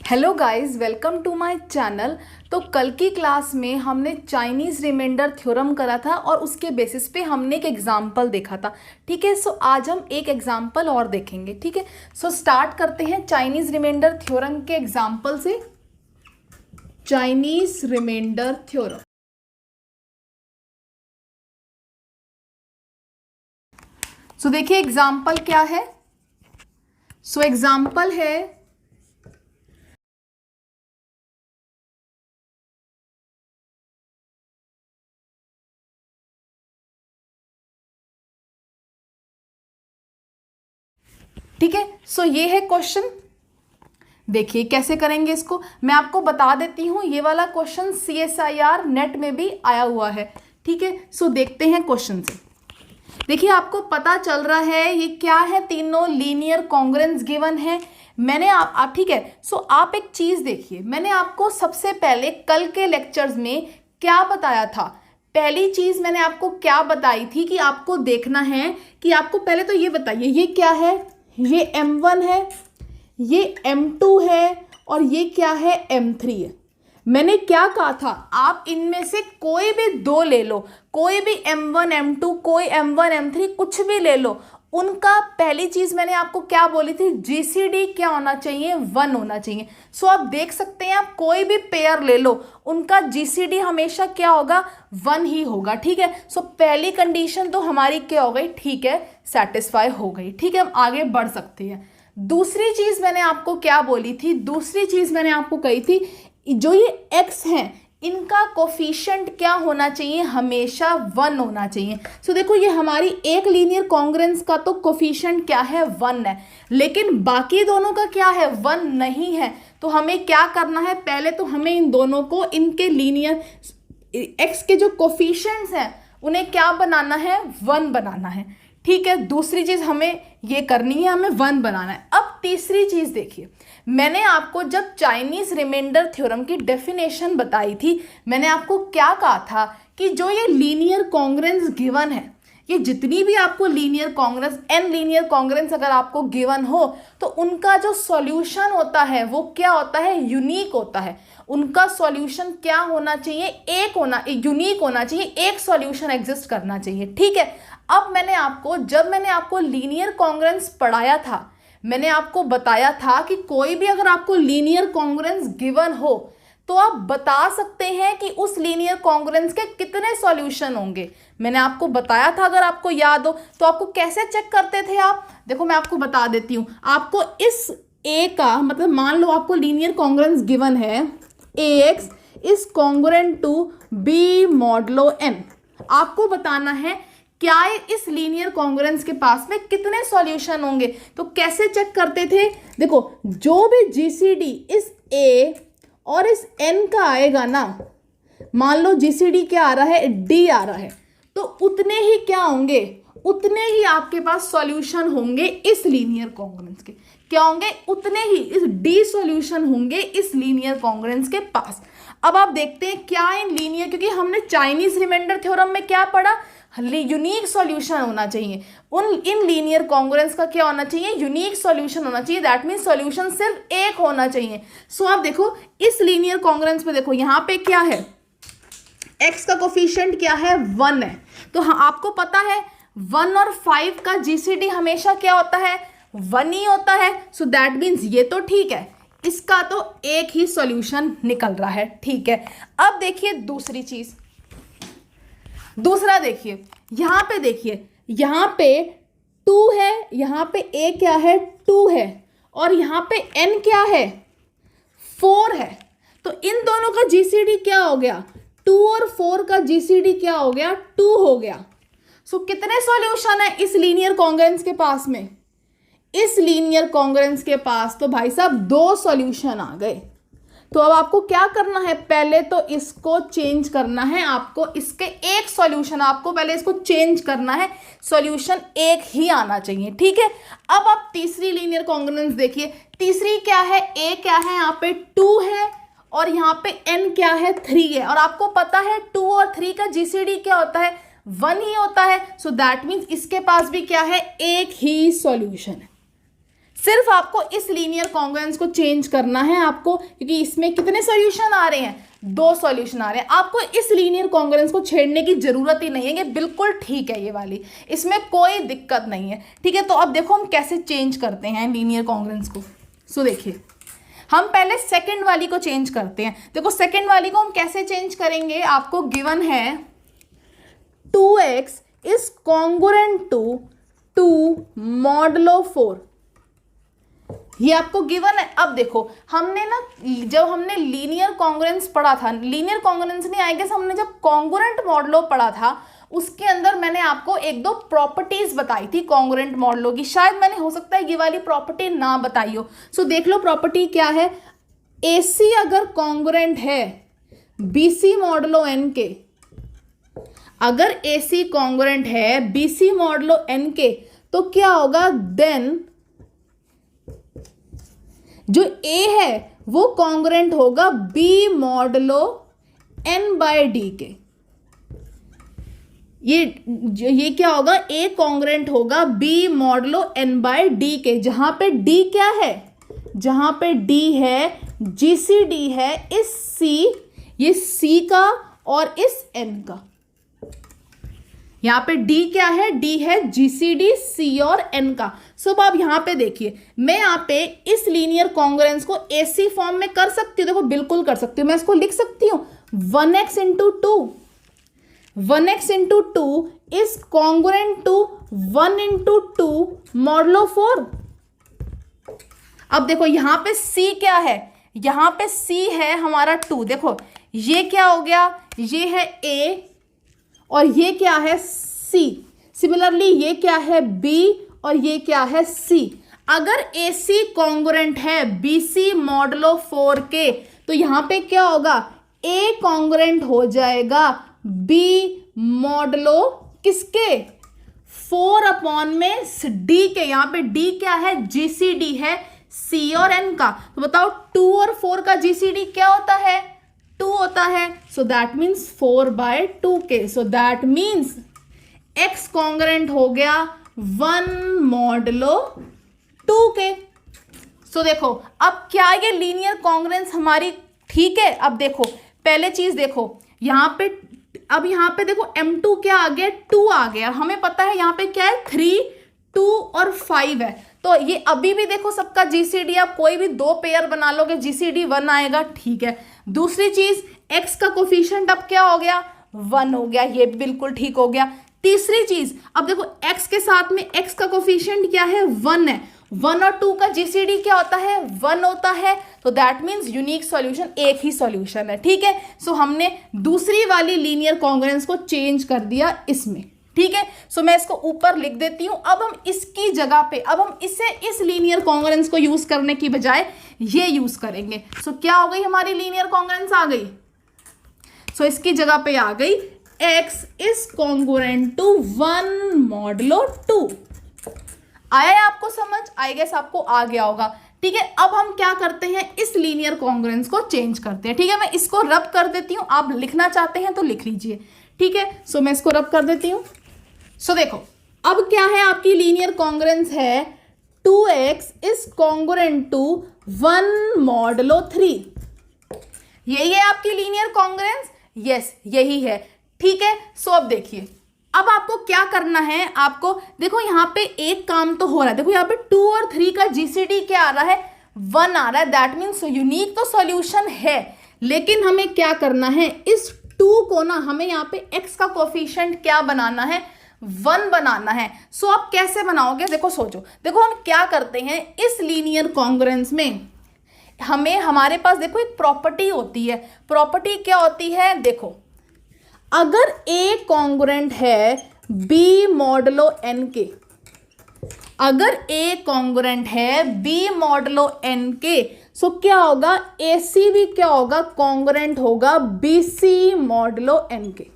Hello guys, welcome to my channel. तो कल की क्लास में हमने चाइनीज़ रिमाइंडर थ्योरम करा था और उसके बेसिस पे हमने एक एग्जाम्पल देखा था। ठीक है, सो आज हम एक एग्जाम्पल और देखेंगे। ठीक है, सो स्टार्ट करते हैं चाइनीज़ रिमाइंडर थ्योरम के एग्जाम्पल से। Chinese remainder theorem. सो देखिए एग्जाम्पल क्या है। सो एग्जाम्पल है ठीक है, सो ये है क्वेश्चन। देखिए कैसे करेंगे इसको, मैं आपको बता देती हूँ। ये वाला क्वेश्चन CSIR नेट में भी आया हुआ है। ठीक है, सो देखते हैं क्वेश्चन से। देखिए आपको पता चल रहा है ये क्या है, तीनों लीनियर कॉन्ग्रुएंस गिवन है। मैंने आप ठीक है, सो आप एक चीज देखिए, मैंने आपको सबसे पहले कल के लेक्चर्स में क्या बताया था। पहली चीज मैंने आपको क्या बताई थी कि आपको देखना है कि आपको पहले तो ये बताइए ये क्या है। ये M1 है, ये M2 है और ये क्या है, M3 है। मैंने क्या कहा था, आप इनमें से कोई भी दो ले लो, कोई भी M1 M2, कोई M1 M3 कुछ भी ले लो। उनका पहली चीज मैंने आपको क्या बोली थी, GCD क्या होना चाहिए, 1 होना चाहिए। सो आप देख सकते हैं, आप कोई भी पेयर ले लो, उनका GCD हमेशा क्या होगा, 1 ही होगा। ठीक है, सो पहली कंडीशन तो हमारी क्या हो गई, ठीक है, सेटिस्फाई हो गई। ठीक है, हम आगे बढ़ सकते हैं। दूसरी चीज मैंने आपको क्या बोली थी, दूसरी चीज मैंने आपको कही थी, जो ये x हैं इनका कोफिशिएंट क्या होना चाहिए, हमेशा 1 होना चाहिए। सो देखो ये हमारी एक लीनियर कॉन्ग्रुएंस का तो कोफिशिएंट क्या है, 1 है, लेकिन बाकी दोनों का क्या है, 1 नहीं है। तो हमें क्या करना है, पहले तो हमें इन दोनों को, इनके लीनियर x के जो कोफिशिएंट्स हैं उन्हें क्या बनाना है, 1 बनाना है। ठीक है, दूसरी चीज हमें ये करनी है, हमें 1 बनाना है। अब तीसरी चीज देखिए, मैंने आपको जब चाइनीज रिमाइंडर थ्योरम की डेफिनेशन बताई थी, मैंने आपको क्या कहा था कि जो ये लीनियर कॉन्ग्रुएंस गिवन है, ये जितनी भी आपको linear congruence, n linear congruence अगर आपको गिवन हो तो उनका जो सॉल्यूशन होता है वो क्या होता है, यूनिक होता है। उनका सॉल्यूशन क्या होना चाहिए, एक होना, यूनिक होना चाहिए, एक सॉल्यूशन एग्जिस्ट करना चाहिए। ठीक है, अब जब मैंने आपको लीनियर कॉन्ग्रुएंस पढ़ाया था, मैंने आपको बताया था कि कोई भी अगर आपको लीनियर कॉन्ग्रुएंस गिवन हो तो आप बता सकते हैं कि उस लीनियर कॉन्ग्रुएंस के कितने सॉल्यूशन होंगे। मैंने आपको बताया था, अगर आपको याद हो तो। आपको कैसे चेक करते थे आप, देखो मैं आपको बता देती हूं। आपको इस A का मतलब, मान लो आपको लीनियर कॉन्ग्रुएंस गिवन है, AX is congruent to B modulo N। आपको बताना है क्या इस लीनियर कॉन्ग्रुएंस के पास में कितने सॉल्यूशन होंगे। तो कैसे चेक करते थे, देखो जो भी GCD इस A और इस N का आएगा ना, मान लो GCD क्या आ रहा है, D आ रहा है, तो उतने ही क्या होंगे, उतने ही आपके पास सॉल्यूशन होंगे इस लीनियर कॉन्ग्रुएंस के। क्या होंगे, उतने ही इस D सॉल्यूशन होंगे इस लीनियर कॉन्ग्रुएंस के पास। अब आप देखते हैं क्या इन लीनियर, क्योंकि हमने चाइनीज रिमाइंडर थ्योरम में क्या पढ़ा, यूनिक सॉल्यूशन होना चाहिए। इन लीनियर कॉन्ग्रुएंस का क्या होना चाहिए, यूनिक सॉल्यूशन होना चाहिए। दैट मीन सॉल्यूशन सिर्फ एक होना चाहिए। सो आप देखो इस लीनियर कॉन्ग्रुएंस पे, देखो यहाँ पे क्या है, x का कोफिशिएंट क्या है, 1 है। तो हाँ, आपको पता है 1 और 5 का GCD हमेशा क्या होता है, 1 ही होता है। सो दैट मीन्स ये तो ठीक है, इसका तो एक ही सॉल्यूशन निकल रहा है। ठीक है, अब देखिए दूसरी चीज, दूसरा देखिए, यहां पे देखिए, यहां पे 2 है, यहां पे A क्या है, 2 है, और यहां पे N क्या है, 4 है। तो इन दोनों का GCD क्या हो गया, 2 और 4 का GCD क्या हो गया, 2 हो गया। सो कितने सॉल्यूशन है इस लीनियर कॉन्ग्रुएंस के पास में, इस लीनियर कॉन्ग्रुएंस के पास तो भाई साहब 2 सॉल्यूशन आ गए। तो अब आपको क्या करना है, पहले तो इसको चेंज करना है, आपको इसके एक सॉल्यूशन, आपको पहले इसको चेंज करना है, सॉल्यूशन एक ही आना चाहिए। ठीक है, अब आप तीसरी लीनियर कॉन्ग्रुएंस देखिए, तीसरी क्या है, A क्या है, यहाँ पे 2 है और यहाँ पे N क्या है, 3 है। और आपको पता है 2 और 3 का GCD क्या होता है, 1 ही होता है। सो दैट मीन्स इसके पास भी क्या है, एक ही सॉल्यूशन है। सिर्फ आपको इस लीनियर कॉन्ग्रुएंस को चेंज करना है आपको, क्योंकि इसमें कितने सॉल्यूशन आ रहे हैं, 2 सॉल्यूशन आ रहे हैं। आपको इस लीनियर कॉन्ग्रुएंस को छेड़ने की जरूरत ही नहीं है, ये बिल्कुल ठीक है, ये वाली इसमें कोई दिक्कत नहीं है। ठीक है, तो अब देखो हम कैसे चेंज करते हैं लीनियर कॉन्ग्रुएंस को। सो देखिए, हम पहले सेकंड वाली को चेंज करते हैं। देखो सेकंड वाली को हम कैसे चेंज करेंगे, आपको गिवन है 2x is congruent to 2 modulo 4, ये आपको गिवन है। अब देखो हमने ना, जब हमने लीनियर कॉन्ग्रुएंस पढ़ा था, लीनियर कॉन्ग्रुएंस नहीं आएगा, हमने जब कॉन्ग्रुएंट मॉडुलो पढ़ा था उसके अंदर मैंने आपको 1-2 प्रॉपर्टीज बताई थी कॉन्ग्रुएंट मॉडुलो की। शायद मैंने, हो सकता है ये वाली प्रॉपर्टी ना बताई हो। सो देख लो प्रॉपर्टी क्या है। AC अगर कॉन्ग्रुएंट है BC मॉडुलो n के, अगर AC कॉन्ग्रुएंट है BC मॉडुलो n के, तो क्या होगा, देन जो A है वो कॉन्ग्रुएंट होगा B मॉडुलो n/d के। ये क्या होगा, A कॉन्ग्रुएंट होगा B मॉडुलो n/d के, जहां पे D क्या है, जहां पे D है GCD है इस C, ये C का और इस N का। यहाँ पे D क्या है, D है GCD C और N का। सो अब आप यहाँ पे देखिए, मैं यहाँ पे इस लीनियर कॉन्ग्रुएंस को AC फॉर्म में कर सकती हूँ। देखो बिल्कुल कर सकती हूँ, मैं इसको लिख सकती हूँ 1x into 2 is congruent to 1 into 2 modulo 4। अब देखो यहाँ पे C क्या है, यहाँ पे C है हमारा 2। देखो ये क्या हो गया, ये है A और ये क्या है C। सिमिलरली ये क्या है B और ये क्या है C। अगर AC कॉन्ग्रुएंट है BC मॉडुलो 4 के, तो यहाँ पे क्या होगा, A कॉन्ग्रुएंट हो जाएगा B मॉडुलो किसके, 4 में D के। यहाँ पे D क्या है, GCD है C और N का। तो बताओ 2 और 4 का GCD क्या होता है, 2 होता है। सो दैट मीन्स 4/2 के। सो दैट मीन्स X कॉन्ग्रुएंट हो गया 1 मॉडुलो 2 के। सो देखो अब क्या ये लीनियर कॉन्ग्रुएंस हमारी ठीक है। अब देखो पहले चीज देखो, यहाँ पे, अब यहाँ पे देखो M2 क्या आ गया, 2 आ गया। हमें पता है यहाँ पे क्या है, 3, 2 और 5 है। तो ये अभी भी देखो सबका GCD, आप कोई भी 2 पेयर बना लोगे GCD 1 आएगा, ठीक है। दूसरी चीज X का कोफिशिएंट अब क्या हो गया, 1 हो गया, ये बिल्कुल ठीक हो गया। तीसरी चीज, अब देखो X के साथ में X का कोफिशिएंट क्या है, 1 है। 1 और 2 का GCD क्या होता है, 1 होता है। तो दैट मीन्स यूनिक सॉल्यूशन एक ही सॉल्यूशन है, ठीक है। सो हमने दूसरी वाली लीनियर कॉन्ग्रुएंस को चेंज कर दिया इसमें, ठीक है। सो मैं इसको ऊपर लिख देती हूं। अब हम इसकी जगह पे, अब हम इसे, इस लीनियर कॉन्ग्रुएंस को यूज करने की बजाय ये यूज करेंगे। सो क्या हो गई, हमारी लीनियर कॉन्ग्रुएंस आ गई। सो इसकी जगह पे आ गई X is congruent to 1 modulo 2। आया है आपको समझ, आई गेस आपको आ गया होगा, ठीक है। अब हम क्या करते हैं, इस लीनियर कॉन्ग्रुएंस को चेंज करते हैं, ठीक है। मैं इसको रब कर देती हूं, आप लिखना चाहते हैं तो लिख लीजिए, ठीक है। सो मैं इसको रब कर देती हूं। सो देखो अब क्या है, आपकी लीनियर कॉन्ग्रुएंस है 2x is congruent to 1 modulo 3। यही है आपकी लीनियर कॉन्ग्रुएंस, यस यही है, ठीक है। सो अब देखिए, अब आपको क्या करना है, आपको देखो यहाँ पे एक काम तो हो रहा है। देखो यहाँ पे 2 और 3 का GCD क्या आ रहा है, 1 आ रहा है। दैट मीन्स यूनिक तो सॉल्यूशन है, लेकिन हमें क्या करना है, इस 2 को ना हमें यहाँ पे X का कोफिशिएंट क्या बनाना है, 1 बनाना है। सो आप कैसे बनाओगे, देखो सोचो। देखो हम क्या करते हैं, इस लीनियर कॉन्ग्रुएंस में हमें, हमारे पास देखो एक प्रॉपर्टी होती है। प्रॉपर्टी क्या होती है, देखो अगर A कॉन्ग्रुएंट है B मॉडुलो n के, अगर A कॉन्ग्रुएंट है B मॉडुलो n के, सो क्या होगा, AC भी क्या होगा, कॉन्ग्रुएंट होगा BC मॉडुलो n के।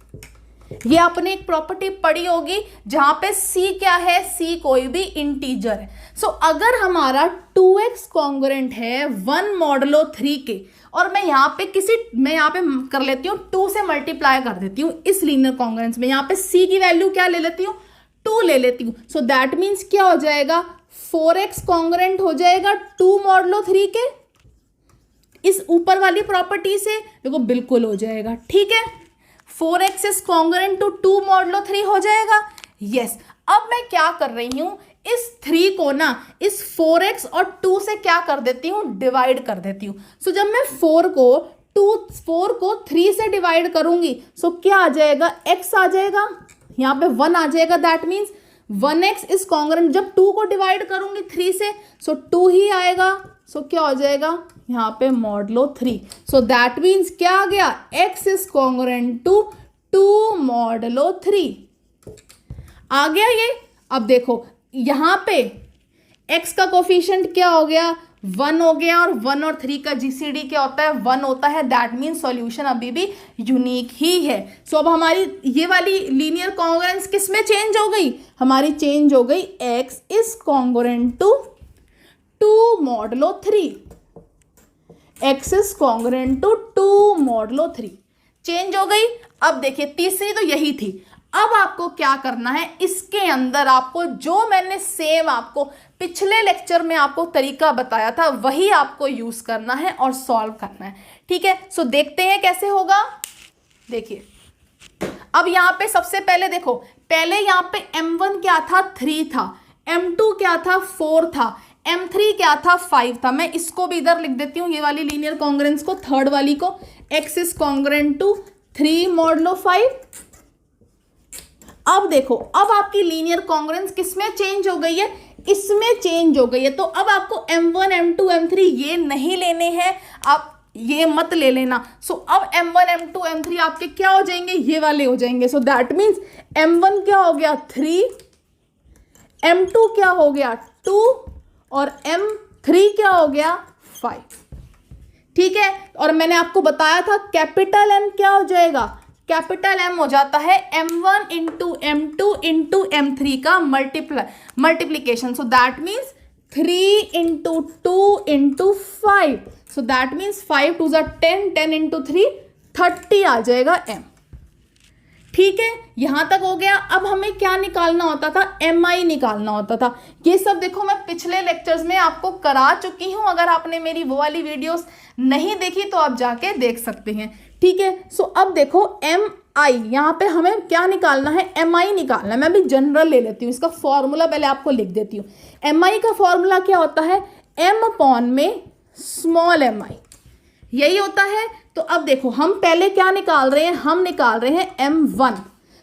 ये आपने एक प्रॉपर्टी पढ़ी होगी जहां पे C क्या है, C कोई भी इंटीजर है। सो अगर हमारा 2x कॉन्ग्रुएंट है 1 मॉडुलो 3 के, और मैं यहाँ पे मैं यहाँ पे कर लेती हूँ 2 से मल्टीप्लाई कर देती हूँ इस लीनियर कॉन्ग्रुएंस में। यहाँ पे C की वैल्यू क्या ले लेती हूँ, 2 ले लेती हूँ। सो दैट मीन्स क्या हो जाएगा, 4x कॉन्ग्रेंट हो जाएगा 2 मॉडलो 3 के, इस ऊपर वाली प्रॉपर्टी से देखो बिल्कुल हो जाएगा, ठीक है। 4x is congruent to 2 modulo 3 हो जाएगा, यस। अब मैं क्या कर रही हूं, इस 3 को ना इस 4x और 2 से क्या कर देती हूं, डिवाइड कर देती हूं। सो जब मैं 4 को 3 से डिवाइड करूंगी, सो क्या आ जाएगा, x आ जाएगा, यहाँ पे 1 आ जाएगा, that means 1x is congruent, जब 2 को डिवाइड करूंगी 3 से, सो 2 ही आएगा, सो क्या हो जाएगा यहाँ पे मॉडलो 3। सो दैट मीन्स क्या आ गया, x is congruent to 2 modulo 3 आ गया ये। अब देखो यहाँ पे x का कोफिशिएंट क्या हो गया, 1 हो गया, और 1 और 3 का जीसीडी क्या होता है, 1 होता है, दैट मीन्स सॉल्यूशन अभी भी यूनिक ही है। सो अब हमारी ये वाली लीनियर कॉन्ग्रुएंस किस में चेंज हो गई, हमारी चेंज हो गई x is congruent to 2 modulo 3, x is congruent to 2 modulo 3 change हो गई। अब देखिए तीसरी तो यही थी, अब आपको क्या करना है, इसके अंदर आपको जो मैंने सेम आपको पिछले लेक्चर में आपको तरीका बताया था वही आपको यूज करना है और सॉल्व करना है, ठीक है। सो देखते हैं कैसे होगा। देखिए अब यहां पे सबसे पहले देखो, पहले यहां पे m1 क्या था, 3 था, m2 क्या था, 4 था, m3 क्या था, 5 था। मैं इसको भी इधर लिख देती हूँ, ये वाली लीनियर कॉन्ग्रुएंस को, थर्ड वाली को, x is congruent to 3 modulo 5। अब देखो अब आपकी लीनियर कॉन्ग्रुएंस किसमें चेंज हो गई है, इसमें चेंज हो गई है। तो अब आपको m1 m2 m3 ये नहीं लेने हैं, आप ये मत ले लेना। सो अब m1 m2 m3 आपके क्या हो जाएंगे, ये वाले हो जाएंगे। सो दैट मीन्स m1 क्या हो गया 3, m2 क्या हो गया 2 और m3 क्या हो गया 5, ठीक है। और मैंने आपको बताया था कैपिटल M क्या हो जाएगा, कैपिटल M हो जाता है m1 into m2 into m3 का multiplication. So that means 3 into 2 into 5, so that means 5 2 10, 10 into 3 30 आ जाएगा m, ठीक है। यहां तक हो गया। अब हमें क्या निकालना होता था, mi निकालना होता था। ये सब देखो मैं पिछले लेक्चर्स में आपको करा चुकी हूं, अगर आपने मेरी वो वाली वीडियोस नहीं देखी तो आप जाके देख सकते हैं, ठीक है। सो अब देखो mi, यहाँ पे हमें क्या निकालना है, mi निकालना है। मैं भी जनरल ले लेती हूँ, इसका फॉर्मूला पहले आपको लिख देती हूँ। mi का फॉर्मूला क्या होता है, m अपॉन में स्मॉल mi, यही होता है। तो अब देखो हम पहले क्या निकाल रहे हैं, हम निकाल रहे हैं m1।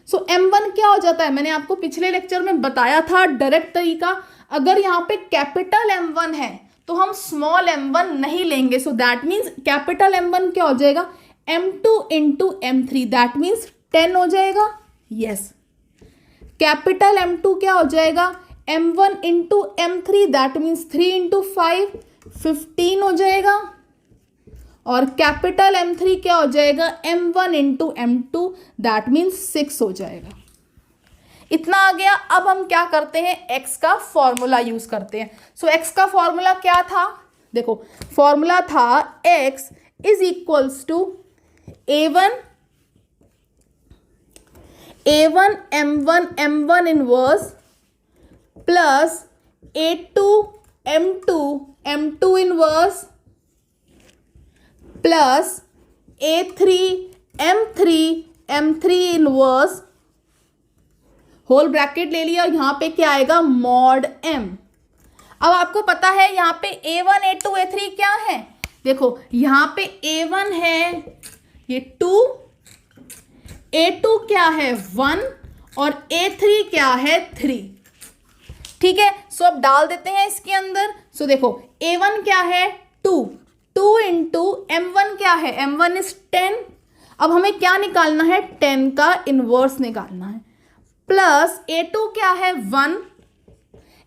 सो m1 क्या हो जाता है, मैंने आपको पिछले लेक्चर में बताया था डायरेक्ट तरीका। अगर यहाँ पे कैपिटल m1 है तो हम स्मॉल m1 नहीं लेंगे। सो दैट मीन्स कैपिटल m1 क्या हो जाएगा, m2 into m3, that means 10 हो जाएगा, यस। कैपिटल m2 क्या हो जाएगा, m1 into m3, that means 3 into 5 15 हो जाएगा। और कैपिटल m3 क्या हो जाएगा, m1 into m2, that means 6 हो जाएगा। इतना आ गया। अब हम क्या करते हैं, x का फॉर्मूला यूज करते हैं। सो x का फॉर्मूला क्या था, देखो फॉर्मूला था x is equals to a1 m1 inverse plus a2 m2 inverse plus a3 m3 inverse, whole bracket ले लिया, यहाँ पे क्या आएगा मॉड m। अब आपको पता है यहाँ पे a1 a2 a3 क्या है, देखो यहाँ पे a1 है ये 2, a2 क्या है 1 और a3 क्या है 3, ठीक है। सो अब डाल देते हैं इसके अंदर। सो देखो a1 क्या है 2 इंटू m1 क्या है, m1 इज 10। अब हमें क्या निकालना है, 10 का इनवर्स निकालना है, प्लस a2 क्या है 1,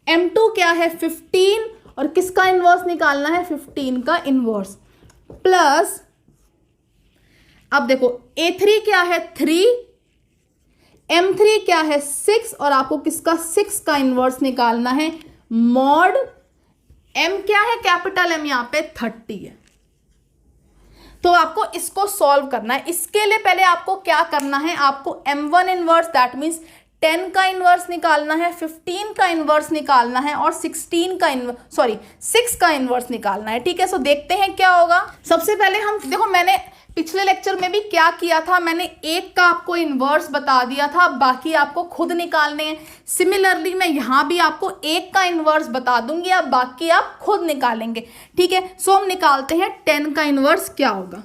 m2 क्या है 15 और किसका इनवर्स निकालना है, 15 का इनवर्स, प्लस अब देखो a3 क्या है 3, m3 क्या है 6 और आपको किसका 6 का इनवर्स निकालना है, मॉड m क्या है, कैपिटल M यहाँ पे 30 है। तो आपको इसको सॉल्व करना है। इसके लिए पहले आपको क्या करना है, आपको m1 इनवर्स दैट मीन्स 10 का इन्वर्स निकालना है, 15 का इन्वर्स निकालना है और 6 का इन्वर्स निकालना है। ठीक है, सो देखते हैं क्या होगा। सबसे पहले हम देखो, मैंने पिछले लेक्चर में भी क्या किया था, मैंने एक का आपको इन्वर्स बता दिया था, बाकी आपको खुद निकालने हैं। सिमिलरली मैं यहाँ भी आपको एक का इन्वर्स बता दूंगी, अब बाकी आप खुद निकालेंगे। ठीक है, सो हम निकालते हैं 10 का इन्वर्स क्या होगा।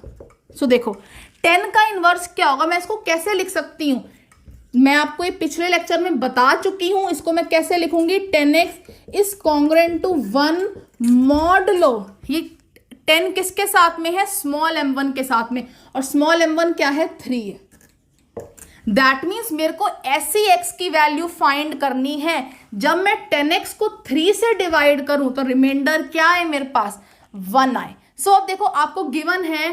सो देखो 10 का इन्वर्स क्या होगा, मैं इसको कैसे लिख सकती हूँ, मैं आपको ये पिछले लेक्चर में बता चुकी हूँ। इसको मैं कैसे लिखूंगी, 10x is congruent to 1 modulo, ये 10 किसके साथ में है, स्मॉल m1 के साथ में, और स्मॉल m1 क्या है, 3 है। दैट मीन्स मेरे को ऐसी x की वैल्यू फाइंड करनी है जब मैं 10x को 3 से डिवाइड करूं तो रिमाइंडर क्या है मेरे पास, 1 आए। सो अब देखो आपको गिवन है,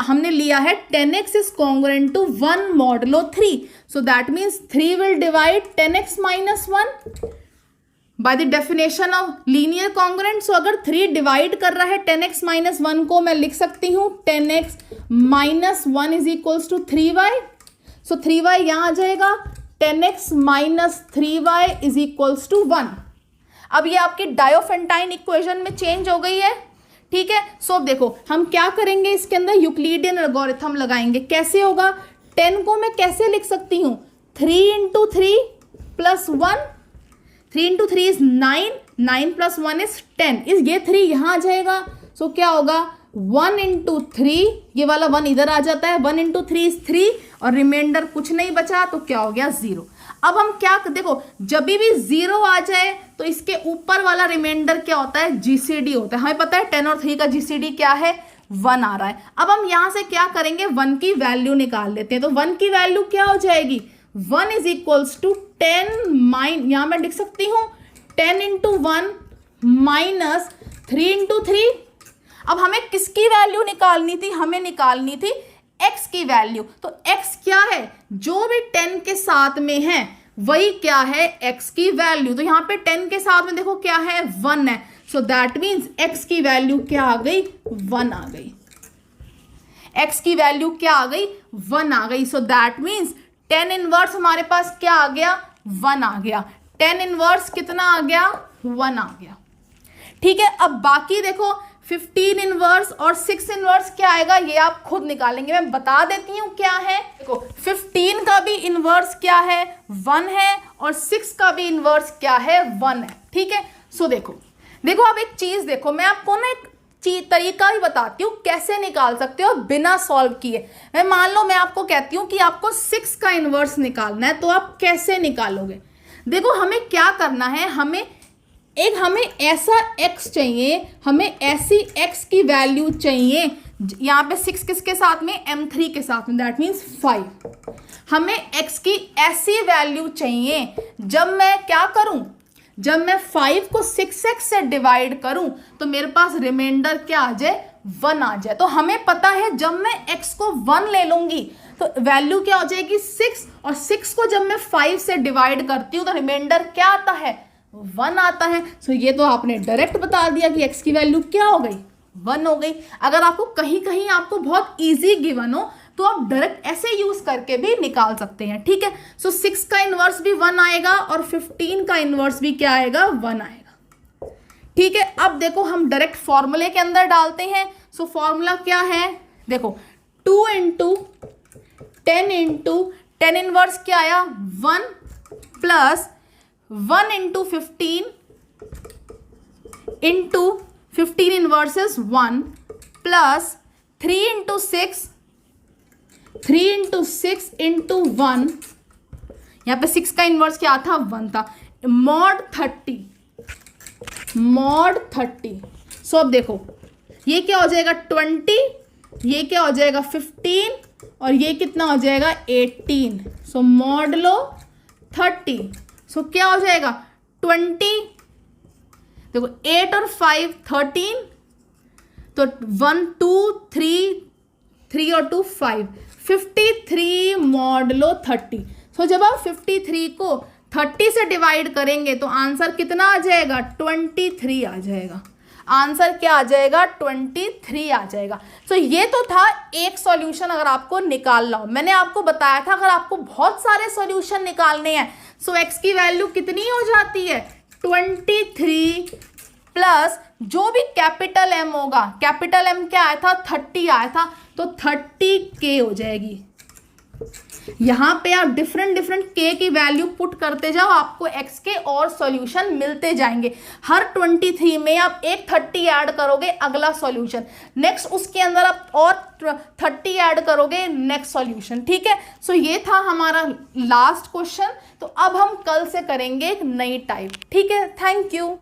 हमने लिया है 10x is congruent to 1 modulo 3, so that means 3 will divide 10x minus 1 by the definition of linear congruent. So अगर 3 डिवाइड कर रहा है 10x माइनस 1 को, मैं लिख सकती हूँ 10x minus 1 is equals to 3y। So 3y यहां आ जाएगा, 10x minus 3y is equals to 1। अब ये आपकी डायोफेंटाइन इक्वेशन में चेंज हो गई है। ठीक है, सो अब देखो हम क्या करेंगे, इसके अंदर यूक्लिडियन एल्गोरिथम लगाएंगे। कैसे होगा, 10 को मैं कैसे लिख सकती हूँ, 3 into 3 plus 1, 3 into 3 is 9, 9 plus 1 is 10, इस ये 3 यहाँ आ जाएगा। सो क्या होगा, 1 इंटू 3, ये वाला 1 इधर आ जाता है, 1 इंटू 3 इज 3 और रिमाइंडर कुछ नहीं बचा, तो क्या हो गया, 0। अब हम क्या देखो, जब भी 0 आ जाए तो इसके ऊपर वाला रिमाइंडर क्या होता है, जीसीडी होता है। हमें पता है 10 और 3 का जीसीडी क्या है, 1 आ रहा है। अब हम यहां से क्या करेंगे, 1 की वैल्यू निकाल लेते हैं। तो 1 की वैल्यू क्या हो जाएगी, 1 इज इक्वल्स टू 10 यहां मैं लिख सकती हूं 10 इंटू 1 माइनस 3 इंटू 3। अब हमें किसकी वैल्यू निकालनी थी, हमें निकालनी थी x की वैल्यू। तो x क्या है, जो भी 10 के साथ में है वही क्या है, x की वैल्यू। तो यहाँ पे 10 के साथ में देखो क्या है, 1 है। सो दैट मीन्स x की वैल्यू क्या आ गई, 1 आ गई। x की वैल्यू क्या आ गई, 1 आ गई। सो दैट मीन्स 10 इनवर्स हमारे पास क्या आ गया, 1 आ गया। 10 इनवर्स कितना आ गया, 1 आ गया। ठीक है, अब बाकी देखो 15 इनवर्स और 6 इनवर्स क्या आएगा, ये आप खुद निकालेंगे। मैं बता देती हूँ क्या है। देखो 15 का भी इनवर्स क्या है, 1 है, और 6 का भी इनवर्स क्या है, 1 है। ठीक है, सो देखो अब एक चीज देखो, मैं आपको ना एक तरीका ही बताती हूँ कैसे निकाल सकते हो बिना सॉल्व किए। मैं मान लो मैं आपको कहती हूँ कि आपको 6 का इनवर्स निकालना है, तो आप कैसे निकालोगे। देखो हमें क्या करना है, हमें ऐसा x चाहिए, हमें ऐसी x की वैल्यू चाहिए। यहाँ पे 6 किसके साथ में, m3 के साथ में, दैट मीन्स 5। हमें x की ऐसी वैल्यू चाहिए जब मैं क्या करूं, जब मैं 5 को 6x से डिवाइड करूं तो मेरे पास रिमाइंडर क्या आ जाए, 1 आ जाए। तो हमें पता है जब मैं x को 1 ले लूंगी तो वैल्यू क्या हो जाएगी, 6, और 6 को जब मैं 5 से डिवाइड करती हूँ तो रिमाइंडर क्या आता है, 1 आता है। सो ये तो आपने डायरेक्ट बता दिया कि x की वैल्यू क्या हो गई, 1 हो गई। अगर आपको कहीं आपको बहुत इजी गिवन हो तो आप डायरेक्ट ऐसे यूज करके भी निकाल सकते हैं। ठीक है, सो 6 का इनवर्स भी 1 आएगा और 15 का इनवर्स भी क्या आएगा, 1 आएगा। ठीक है, अब देखो हम डायरेक्ट फॉर्मूले के अंदर डालते हैं। सो फॉर्मूला क्या है, देखो 2 इंटू 10 इनवर्स क्या आया, 1 plus 1 into 15 into 15 inverses 1 plus 3 into 6 into 1, यहाँ पे 6 का इनवर्स क्या था, 1 था, मॉड 30। सो अब देखो ये क्या हो जाएगा, 20, ये क्या हो जाएगा 15, और ये कितना हो जाएगा 18। सो मॉडलो 30, सो क्या हो जाएगा 20, देखो 8 और 5 13, तो 1 2 3 और 2 5, 53 मॉडलो 30। सो जब आप 53 को 30 से डिवाइड करेंगे तो आंसर कितना आ जाएगा, 23 आ जाएगा। आंसर क्या आ जाएगा, 23 आ जाएगा। सो ये तो था एक सॉल्यूशन अगर आपको निकालना हो। मैंने आपको बताया था अगर आपको बहुत सारे सॉल्यूशन निकालने हैं, सो x की वैल्यू कितनी हो जाती है 23 प्लस जो भी कैपिटल M होगा, कैपिटल M क्या आया था 30 आया था, तो 30k हो जाएगी। यहां पे आप डिफरेंट k की वैल्यू पुट करते जाओ, आपको x के और सॉल्यूशन मिलते जाएंगे। हर 23 में आप एक 30 ऐड करोगे, अगला सॉल्यूशन, नेक्स्ट उसके अंदर आप और 30 ऐड करोगे, नेक्स्ट सॉल्यूशन। ठीक है, सो ये था हमारा लास्ट क्वेश्चन। तो अब हम कल से करेंगे एक नई टाइप। ठीक है, थैंक यू।